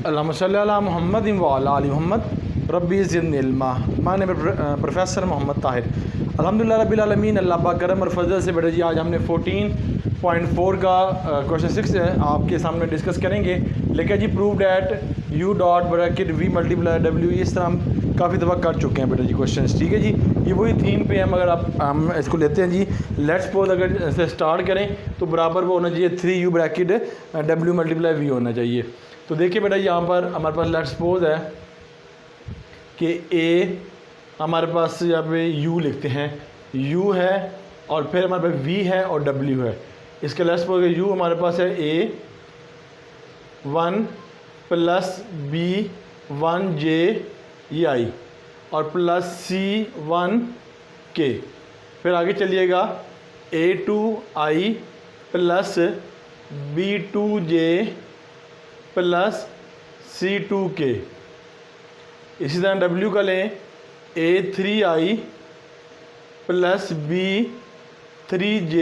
अल्लाहुम्मा सल्ली अला मुहम्मद व अला आलि मुहम्मद रब्बी ज़िदनी इल्मा। My name professor Mohammad Tahir. अल्हम्दुलिल्लाह रब्बिल आलमीन, अल्लाह पाक करम और फजल से बेटा जी आज हमने 14.4 का क्वेश्चन 6 आपके सामने डिस्कस करेंगे। लेकिन जी prove that u dot bracket v multiply डब्ल्यू, इस तरह हम काफ़ी दफ़ा कर चुके हैं बेटा जी क्वेश्चंस। ठीक है जी, ये वही थीम पे हम अगर हम इसको लेते हैं जी, लेट्स सपोज अगर इसे स्टार्ट करें तो बराबर वो होना चाहिए 3u bracket W multiply we होना चाहिए। तो देखिए बेटा यहाँ पर हमारे पास लेट्स सपोज है कि ए हमारे पास यहाँ पे u लिखते हैं, u है और फिर हमारे पास v है और w है। इसके लेट्स सपोज u हमारे पास है a1 प्लस b1j ये i और प्लस c1k। फिर आगे चलिएगा a2i plus b2j plus c2k। इसी तरह w का लें a3i plus b3j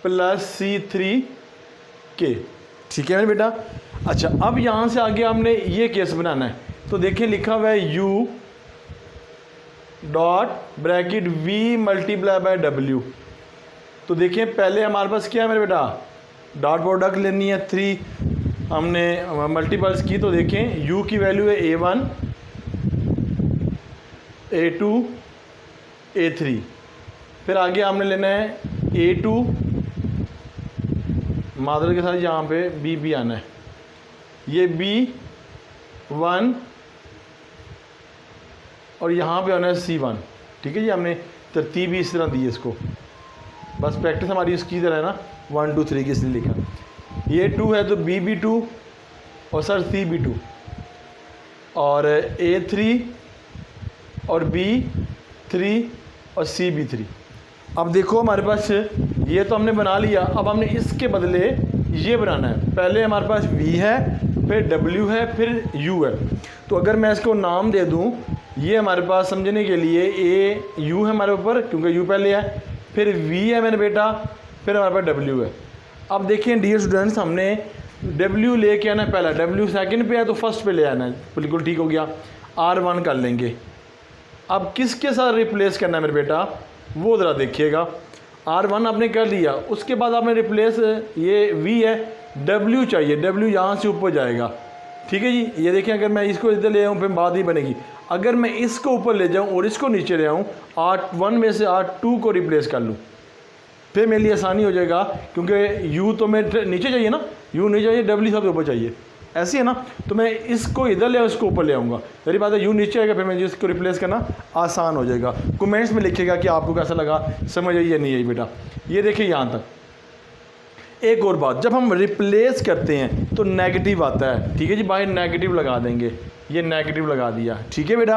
plus c3k। ठीक है मेरे बेटा। अच्छा, अब यहाँ से आगे हमने ये केस बनाना है। तो देखिए लिखा हुआ है u dot bracket v multiply by w। तो देखिए पहले हमारे पास क्या है मेरे बेटा, डॉट प्रोडक्ट लेनी है 3 हमने मल्टीपल्स की। तो देखें u की वैल्यू है a1 a2 a3। फिर आगे हमने लेना है a2 मादर के साथ यहाँ पे b आना है, ये b1 और यहाँ पे आना है c1। ठीक है जी, हमने तरतीब भी इस तरह दी है इसको, बस प्रैक्टिस हमारी इसकी तरह है ना 1 2 3 की, इसलिए लिखा। ये 2 है तो b2 और सर c2 और a3 और b3 और c3। अब देखो हमारे पास ये तो हमने बना लिया, अब हमने इसके बदले ये बनाना है। पहले हमारे पास v है, फिर w है, फिर u है। तो अगर मैं इसको नाम दे दूं, ये हमारे पास समझने के लिए u है हमारे ऊपर क्योंकि u पहले है, फिर v है मेरे बेटा, फिर हमारे पास w है। अब देखिए डियर स्टूडेंट्स, हमने w लेके आना है पहला, w सेकंड पे है तो फर्स्ट पे ले आना है, बिल्कुल ठीक हो गया। r1 कर लेंगे। अब किसके साथ रिप्लेस करना है मेरे बेटा, वो ज़रा देखिएगा। r1 आपने कर लिया, उसके बाद आपने रिप्लेस, ये v है, w चाहिए, w यहाँ से ऊपर जाएगा। ठीक है जी, ये देखिए अगर मैं इसको इधर ले आऊँ फिर बात ही बनेगी। अगर मैं इसको ऊपर ले जाऊँ और इसको नीचे ले आऊँ, r1 में से r2 को रिप्लेस कर लूँ, फिर मेरे लिए आसानी हो जाएगा क्योंकि u तो मेरे नीचे चाहिए ना, u नहीं चाहिए, w सबसे ऊपर चाहिए, ऐसी है ना। तो मैं इसको इधर ले इसको ऊपर ले आऊँगा, मेरी बात है u नीचे आएगा, फिर मैं इसको रिप्लेस करना आसान हो जाएगा। कमेंट्स में लिखिएगा कि आपको कैसा लगा, समझ आई या नहीं आई बेटा। ये देखिए यहाँ तक। एक और बात, जब हम रिप्लेस करते हैं तो नेगेटिव आता है। ठीक है जी, बाहर नेगेटिव लगा देंगे, ये नेगेटिव लगा दिया। ठीक है बेटा।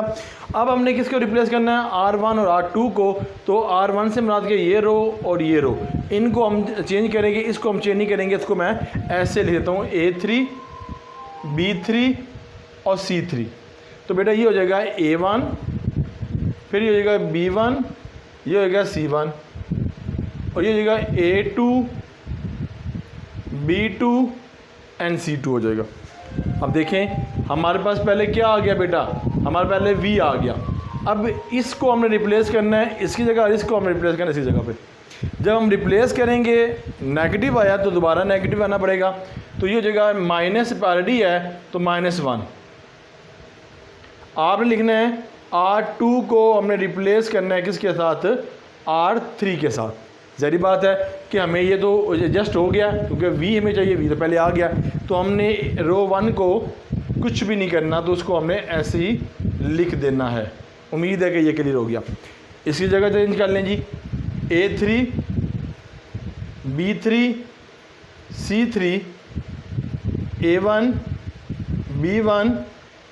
अब हमने किसको रिप्लेस करना है, r1 और r2 को। तो r1 से मुराद के ये रो और ये रो, इनको हम चेंज करेंगे, इसको हम चेंज नहीं करेंगे, इसको मैं ऐसे लिख देता हूँ a3 b3 और c3। तो बेटा ये हो जाएगा a1, फिर ये हो जाएगा b1, ये हो जाएगा c1 और ये हो जाएगा a2 b2 एंड c2 हो जाएगा। अब देखें हमारे पास पहले क्या आ गया बेटा, हमारे पहले v आ गया। अब इसको हमने रिप्लेस करना है इसकी जगह, इसको हमने रिप्लेस करना है इसी जगह पे। जब हम रिप्लेस करेंगे नेगेटिव आया तो दोबारा नेगेटिव आना पड़ेगा। तो ये जगह माइनस पैरिटी है तो -1 आपने लिखना है। r2 को हमने रिप्लेस करना है किसके साथ, r3 के साथ। ज़ाहिर बात है कि हमें ये तो जस्ट हो गया क्योंकि v हमें चाहिए, v तो पहले आ गया। तो हमने रो 1 को कुछ भी नहीं करना, तो उसको हमने ऐसे ही लिख देना है। उम्मीद है कि ये क्लियर हो गया। इसकी जगह चेंज कर लें जी, a3 b3 c3 a1 b1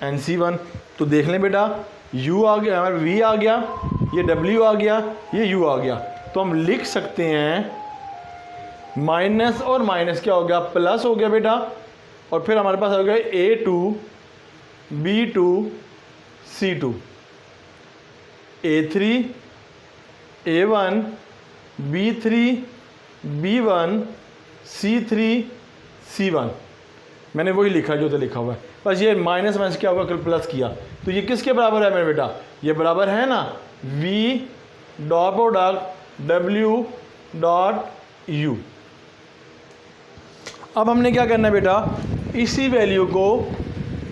and c1। तो देख लें बेटा, u आ गया, v आ गया, ये w आ गया, ये u आ गया। तो हम लिख सकते हैं माइनस और माइनस क्या हो गया, प्लस हो गया बेटा। और फिर हमारे पास हो गया a2 b2 c2 a3 a1 b3 b1 c3 c1। मैंने वही लिखा जो तो लिखा हुआ है, बस ये माइनस माइनस क्या होगा, कल प्लस किया, तो ये किसके बराबर है मेरे बेटा, ये बराबर है ना v dot product w dot u। अब हमने क्या करना है बेटा, इसी वैल्यू को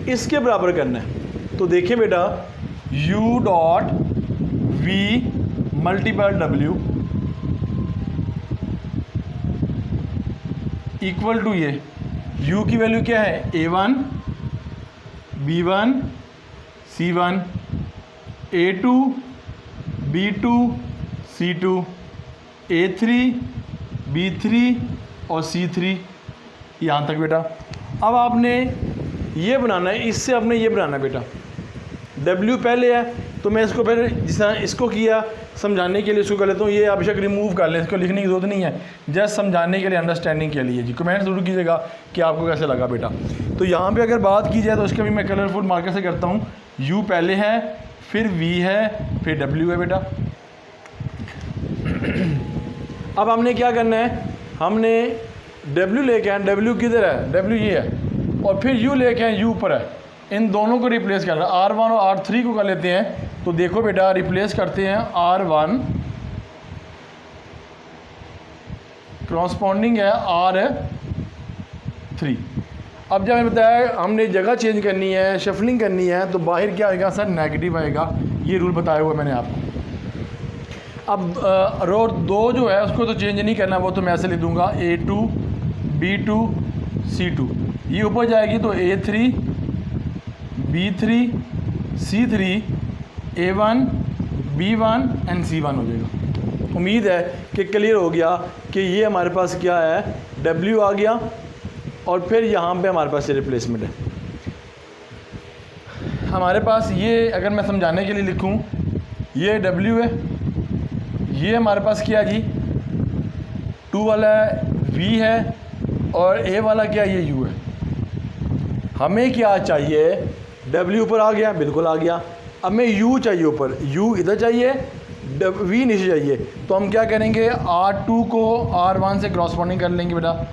इसके बराबर करना है। तो देखिए बेटा u dot v multiple w equal to ये u की वैल्यू क्या है, a1 b1 c1 a2 b2 c2 a3 b3 और c3, यहाँ तक बेटा। अब आपने ये बनाना है, इससे आपने ये बनाना है बेटा, W पहले है तो मैं इसको पहले जिस तरह इसको किया समझाने के लिए इसको कर लेता हूँ, ये आप बेशक रिमूव कर लें, इसको लिखने की जरूरत नहीं है, जस्ट समझाने के लिए, अंडरस्टैंडिंग के लिए जी। कमेंट जरूर कीजिएगा कि आपको कैसे लगा बेटा। तो यहाँ पे अगर बात की जाए तो इसका भी मैं कलरफुल मार्कर से करता हूँ, U पहले है, फिर V है, फिर W है बेटा। अब हमने क्या करना है, हमने W लेके आए, W किधर है, W ये है, और फिर U लेके आए, U ऊपर है, इन दोनों को रिप्लेस करना है। R1 और R3 को कर लेते हैं, तो देखो बेटा रिप्लेस करते हैं, R1 क्रॉसपॉन्डिंग है R3। अब जब मैंने बताया हमने जगह चेंज करनी है, शफलिंग करनी है, तो बाहर क्या आएगा सर, नेगेटिव आएगा, ये रूल बताया हुआ मैंने आपको। अब रो 2 जो है उसको तो चेंज नहीं करना, वो तो मैं ऐसे लिख दूंगा A2 B2 C2, ये ऊपर जाएगी तो A3 B3 C3 A1 B1 and C1 हो जाएगा। उम्मीद है कि क्लियर हो गया कि ये हमारे पास क्या है, W आ गया, और फिर यहाँ पे हमारे पास ये रिप्लेसमेंट है। हमारे पास ये अगर मैं समझाने के लिए लिखूँ, ये W है, ये हमारे पास क्या जी 2 वाला V है, और A वाला क्या ये U है। हमें क्या चाहिए, W ऊपर आ गया, बिल्कुल आ गया, अब मैं U चाहिए ऊपर, U इधर चाहिए, V नीचे चाहिए, तो हम क्या करेंगे, R2 को R1 से क्रॉसपॉन्डिंग कर लेंगे बेटा।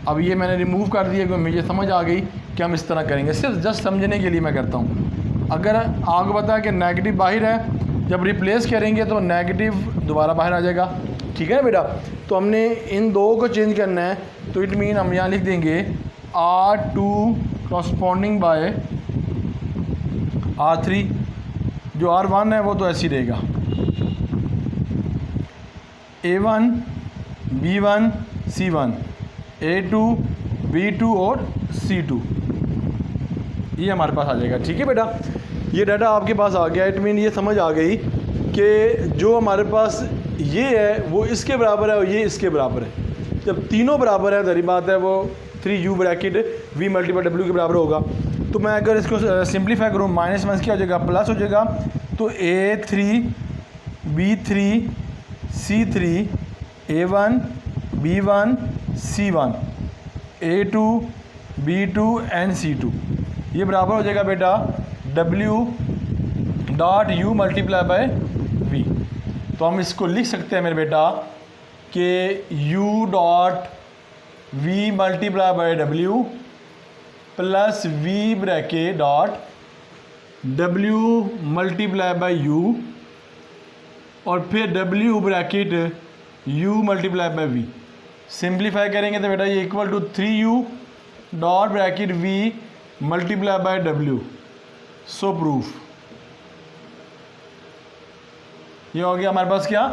अब ये मैंने रिमूव कर दिया क्योंकि मुझे समझ आ गई कि हम इस तरह करेंगे, सिर्फ जस्ट समझने के लिए मैं करता हूँ। अगर आपको पता है कि नेगेटिव बाहर है, जब रिप्लेस करेंगे तो नेगेटिव दोबारा बाहर आ जाएगा, ठीक है ना बेटा। तो हमने इन दो को चेंज करना है, तो इट मीन हम यहाँ लिख देंगे R2 क्रॉसपॉन्डिंग बाय R3, जो R1 है वो तो ऐसे ही रहेगा, A1 B1 C1 A2 B2 और C2, ये हमारे पास आ जाएगा, ठीक है बेटा। ये डाटा आपके पास आ गया, इट मीन ये समझ आ गई कि जो हमारे पास ये है वो इसके बराबर है और ये इसके बराबर है। जब तीनों बराबर है धरी बात है, वो 3U bracket V multiple W के बराबर होगा। तो मैं अगर इसको सिंप्लीफाई करूँ, माइनस माइनस क्या हो जाएगा, प्लस हो जाएगा, तो A3 B3 C3 A1 B1 C1 A2 B2 and C2, ये बराबर हो जाएगा बेटा W dot U multiply by V। तो हम इसको लिख सकते हैं मेरे बेटा कि U dot V multiply by W plus V bracket dot W multiply by U और फिर W bracket U multiply by V। Simplify करेंगे तो बेटा ये equal to 3U dot bracket V multiply by W। So proof, ये हो गया हमारे पास, क्या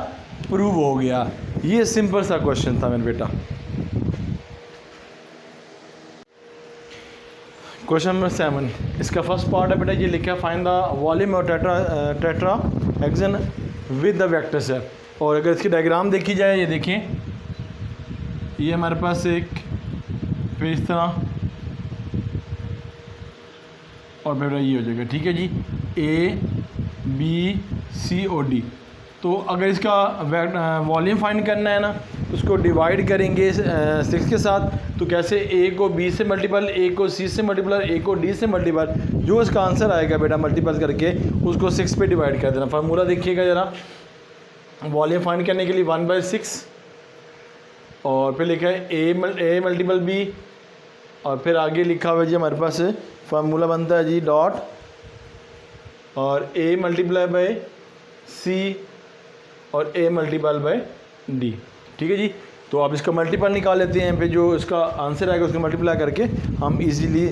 प्रूव हो गया। ये सिंपल सा क्वेश्चन था मेरे बेटा। क्वेश्चन नंबर 7, इसका फर्स्ट पार्ट है बेटा, ये लिखा find the volume of tetra hexane with the vectors है। और अगर इसकी डायग्राम देखी जाए, ये देखें, ये हमारे पास एक फिर इस तरह और बेटा ये हो जाएगा, ठीक है जी, A B C O D। तो अगर इसका वॉल्यूम फाइंड करना है ना, तो उसको डिवाइड करेंगे 6 के साथ। तो कैसे, A को B से मल्टीपल, A को C से मल्टीपल, A को D से मल्टीपल, जो इसका आंसर आएगा बेटा मल्टीपल करके उसको 6 पे डिवाइड कर देना। फार्मूला देखिएगा ज़रा, वॉल्यूम फाइंड करने के लिए 1/6 और फिर लिखा है A मल्टीपल B और फिर आगे लिखा हुआ है जी हमारे पास फार्मूला बनता है जी डॉट और a मल्टीप्लाई बाय c और a मल्टीप्लाई बाय d। ठीक है जी। तो आप इसका मल्टीपल निकाल लेते हैं, पे जो इसका आंसर आएगा उसको मल्टीप्लाई करके हम इजीली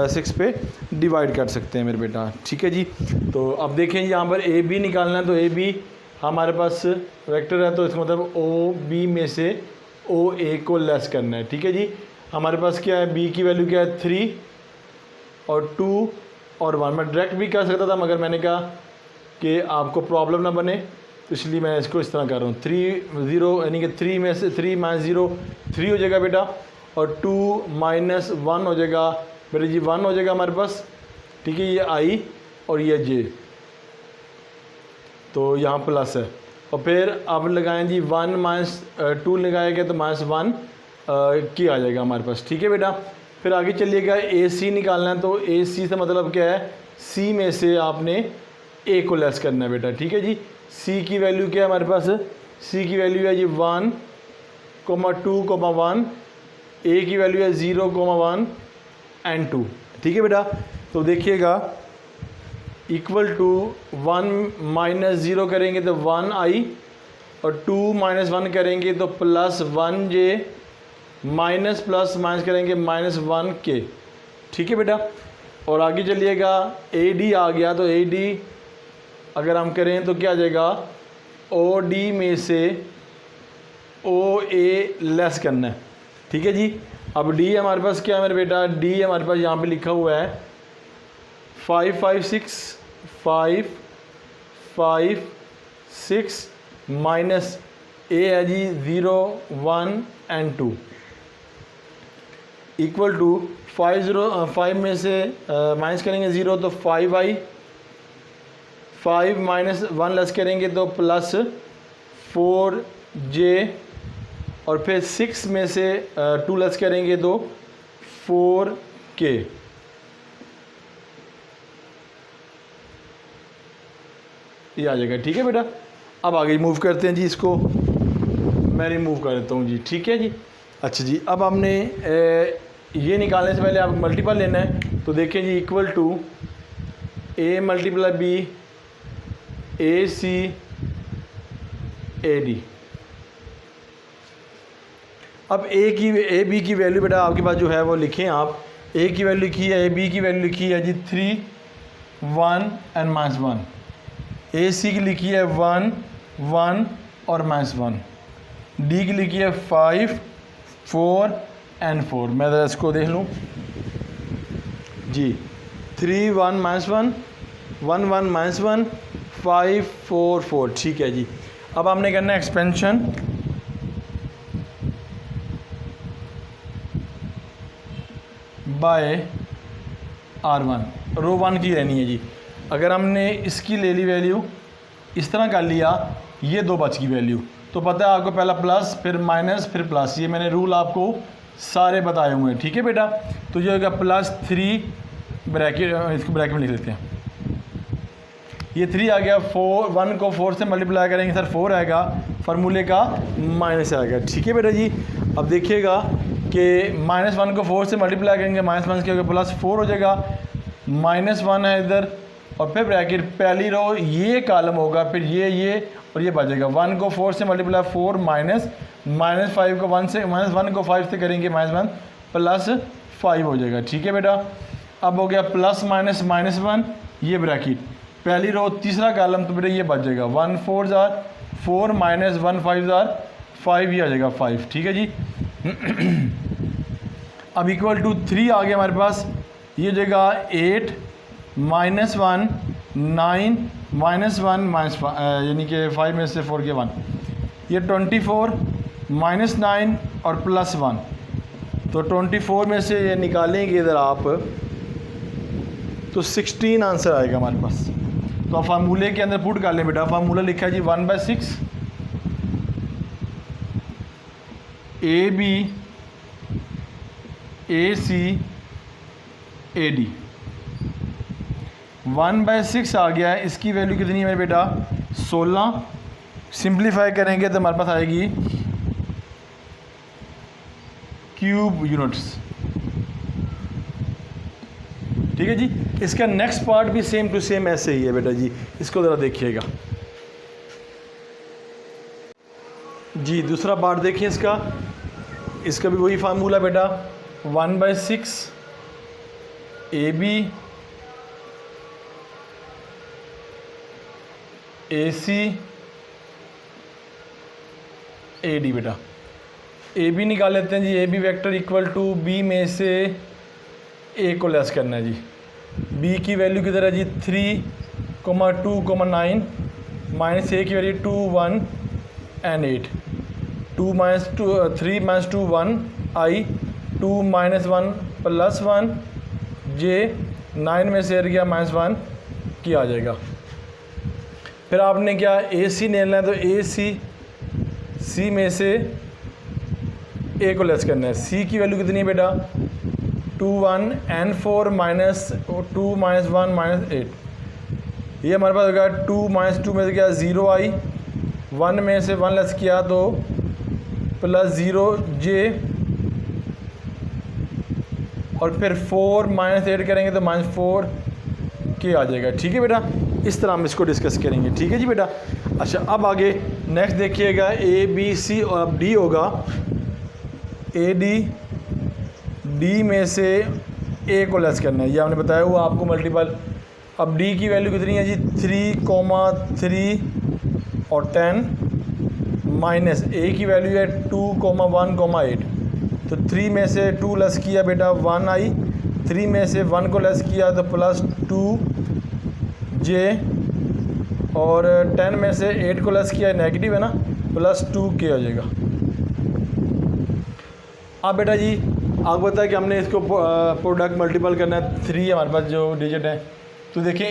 6 पे डिवाइड कर सकते हैं मेरे बेटा। ठीक है जी। तो अब देखें यहाँ पर ए बी निकालना है, तो ए बी हमारे पास वेक्टर है, तो इसका मतलब ओ बी में से ओ ए को लेस करना है। ठीक है जी। हमारे पास क्या है, बी की वैल्यू क्या है 3 और 2 और 1। मैं डायरेक्ट भी कर सकता था मगर मैंने कहा कि आपको प्रॉब्लम ना बने, तो इसलिए मैं इसको इस तरह कर रहा हूँ। 3 0 यानी कि 3 में से 3 माइनस 0 3 हो जाएगा बेटा, और 2 माइनस 1 हो जाएगा बेटा जी 1 हो जाएगा हमारे पास। ठीक है, ये आई और ये जे, तो यहाँ प्लस है। और फिर अब लगाएं जी 1 माइनस 2 लगाएगा तो -1 की आ जाएगा हमारे पास। ठीक है बेटा। फिर आगे चलिएगा, ए सी निकालना है, तो ए सी से मतलब क्या है, सी में से आपने ए को लेस करना है बेटा। ठीक है जी। सी की वैल्यू क्या है हमारे पास, सी की वैल्यू है जी 1, 2, 1। ए की वैल्यू है 0, 1 एंड 2। ठीक है बेटा। तो देखिएगा इक्वल टू 1 माइनस 0 करेंगे तो 1 आई, और 2 माइनस 1 करेंगे तो +1 जे, माइनस प्लस माइनस करेंगे -1 के। ठीक है बेटा। और आगे चलिएगा, ए डी आ गया, तो ए डी अगर हम करें तो क्या आ जाएगा, ओ डी में से ओ ए लेस करना है। ठीक है जी। अब डी हमारे पास क्या है मेरे बेटा, डी हमारे पास यहाँ पे लिखा हुआ है 5 5 6 5 5 6 माइनस ए है जी 0 1 एंड 2 इक्वल टू 5 में से माइनस करेंगे 0 तो 5 आई, 5 माइनस 1 लेस करेंगे तो +4 जे, और फिर 6 में से 2 लेस करेंगे तो 4 के। ये आ जाएगा। ठीक है बेटा। अब आगे मूव करते हैं जी, इसको मैं रिमूव कर देता हूँ जी। ठीक है जी। अच्छा जी, अब हमने ये निकालने से पहले आप मल्टीपल लेना है, तो देखें G equal to A multiply B A C A D. अब ए बी की वैल्यू बेटा आपके पास जो है वो लिखें आप। ए की वैल्यू लिखी है, ए बी की वैल्यू लिखी है जी 3 1 एंड -1। ए सी की लिखी है 1 1 और -1। डी की लिखी है 5 4 एंड 4। मैं ज़रा इसको देख लूँ जी, 3 1 -1 1 1 -1 5 4 4। ठीक है जी। अब हमने करना है एक्सपेंशन, बाय R1, रो 1 की रहनी है जी। अगर हमने इसकी ले ली वैल्यू, इस तरह कर लिया, ये 2 बच की वैल्यू, तो पता है आपको पहला प्लस फिर माइनस फिर प्लस, ये मैंने रूल आपको सारे बताए हुए हैं। ठीक है बेटा। तो ये होगा +3 ब्रैकेट, इसको ब्रैकेट में लिख लेते हैं, ये 3 आ गया। 1 को 4 से मल्टीप्लाई करेंगे सर 4 आएगा, फार्मूले का माइनस आएगा। ठीक है बेटा जी। अब देखिएगा कि -1 को 4 से मल्टीप्लाई करेंगे, -1 क्या होगा +4 हो जाएगा, -1 है इधर, और फिर ब्रैकेट पहली रो ये कॉलम होगा, फिर ये और ये बचेगा। 1 को 4 से मल्टीप्लाई 4 -5 को 1 से -1 को 5 से करेंगे -1 +5 हो जाएगा। ठीक है बेटा। अब हो गया प्लस माइनस -1, ये ब्रैकेट पहली रो तीसरा कॉलम, तो बेटा ये बच जाएगा 1 4 जार 4 -1 5 जार 5, ये आ जाएगा 5। ठीक है जी। अब इक्वल टू 3 आ गया हमारे पास, ये जगह 8 -1 9 -1 यानी कि 5 में से 4 के 1, ये 24 -9 और +1, तो 24 में से ये निकालेंगे इधर आप तो 16 आंसर आएगा हमारे पास। तो आप फार्मूले के अंदर पुट कर लें बेटा। फार्मूला लिखा है जी 1/6 A B A C A D. 1/6 आ गया है, इसकी वैल्यू कितनी है मेरे बेटा 16। सिंप्लीफाई करेंगे तो हमारे पास आएगी क्यूब यूनिट्स। ठीक है जी। इसका नेक्स्ट पार्ट भी सेम टू सेम ऐसे ही है बेटा जी, इसको ज़रा देखिएगा जी। दूसरा पार्ट देखिए इसका भी वही फार्मूला बेटा, 1/6 AB AC AD बेटा। AB निकाल लेते हैं जी। AB vector equal to B में से A को लेस करना है जी। B की वैल्यू किधर है जी, 3,2,9 माइनस A की value 2, 1 and 8। 3 minus 2 1 I, 2 minus 1 plus 1 J, 9 में से गया -1 की आ जाएगा। फिर आपने क्या AC लेना है, तो C में से A को लेस करना है। C की वैल्यू कितनी है बेटा, 2 1 and 4 minus 2 minus 1 minus 8। ये हमारे पास होगा 2 minus 2 में से क्या 0 I, 1 में से 1 लेस किया तो +0 J, और फिर 4 minus 8 करेंगे तो -4 के आ जाएगा। ठीक है बेटा, इस तरह हम इसको डिस्कस करेंगे। ठीक है जी बेटा। अच्छा, अब आगे नेक्स्ट देखिएगा, ABC और अब D होगा। AD, D में से A को लेस करना है, ये हमने बताया हुआ आपको मल्टीपल। अब D की वैल्यू कितनी है जी, 3,3 और 10 माइनस A की वैल्यू है 2,1,8। तो 3 में से 2 लेस किया बेटा 1 I, 3 में से 1 को लेस किया तो +2 J, और 10 में से 8 को लेस किया, नेगेटिव है ना, +2 K हो जाएगा। अब बेटा जी आपको पता है कि हमने इसको प्रोडक्ट मल्टीपल करना है, 3 हमारे पास जो डिजिट है। तो देखिए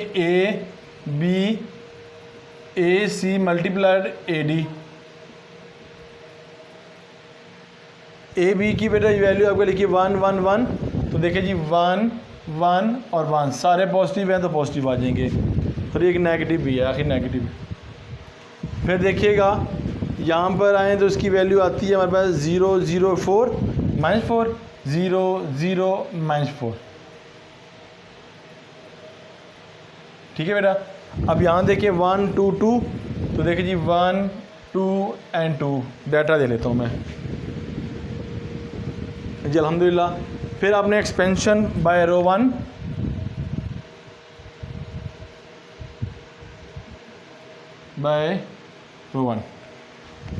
AC मल्टीप्लाइड AD, AB की बेटा वैल्यू आपको लिखी 1 1 1। तो देखिए जी 1 1 और 1 सारे पॉजिटिव हैं तो पॉजिटिव आ जाएंगे, और एक नेगेटिव भी है, आखिर नेगेटिव। फिर देखिएगा यहाँ पर आएँ तो इसकी वैल्यू आती है हमारे पास 0 0 4 -4, 0 0 -4। ठीक है बेटा। अब यहाँ देखिए 1 2 2। तो देखिए जी 1 2 and 2 डाटा दे लेता हूँ मैं जी, अल्हम्दुलिल्लाह। फिर आपने एक्सपेंशन बाय रो 1, बाय रो 1।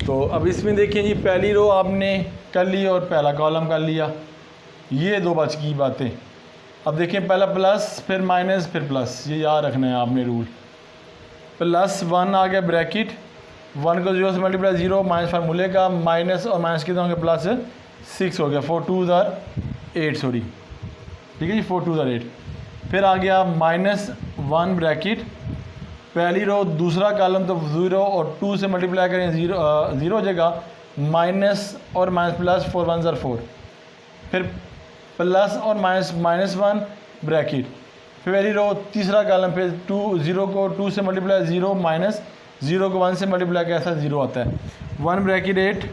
तो अब इसमें देखिए जी पहली रो आपने कर ली और पहला कॉलम कर लिया, ये दो बच की बातें। अब देखिए पहला प्लस, फिर माइनस, फिर प्लस, ये याद रखना है आपने रूल। +1 आ गया ब्रैकेट, 1 को 0 से मल्टीप्लाई 0 माइनस फार्मूले का, माइनस और माइनस कितना हो गया +6 हो गया, 4 2 8 सॉरी। ठीक है जी, 4 2 8। फिर आ गया -1 ब्रैकेट, पहली रो दूसरा कॉलम तो 0 और 2 से मल्टीप्लाई करें 0 हो जाएगा, माइनस और माइनस प्लस, 4 1 4। फिर प्लस और -1 ब्रैकेट, फिर पहली रो तीसरा कॉलम, फिर 0 को 2 से मल्टीप्लाई 0 माइनस, 0 को 1 से मल्टीप्लाई कैसा 0 आता है, 1 bracket 8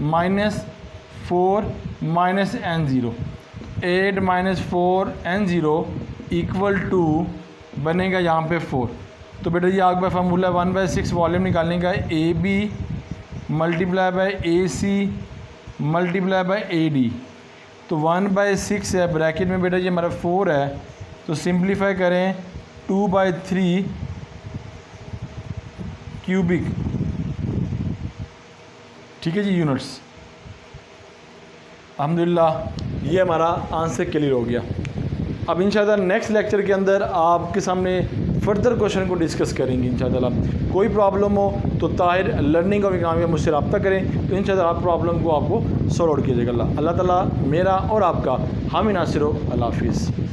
-4 -n0, 8 -4 n0 equal to बनेगा यहाँ पे 4। तो बेटा ये आपका फार्मूला 1/6 वॉल्यूम निकालने का, AB multiply by AC multiply by AD। तो 1/6 है, ब्रैकेट में बेटा ये हमारा 4 है, तो सिंप्लीफाई करें 2/3 क्यूबिक। ठीक है जी, यूनिट्स। अल्हम्दुलिल्लाह ये हमारा आंसर क्लियर हो गया। अब इंशाल्लाह नेक्स्ट लेक्चर के अंदर आपके सामने फर्दर क्वेश्चन को डिस्कस करेंगे इंशाल्लाह। कोई प्रॉब्लम हो तो ताहिर लर्निंग और इकनॉमी में मुझसे रब्ता करें, तो इंशाल्लाह आप प्रॉब्लम को आपको सॉल्व आउट कीजिएगा। अल्लाह ताला मेरा और आपका हामी नासिर हो। अल्लाह हाफिज़।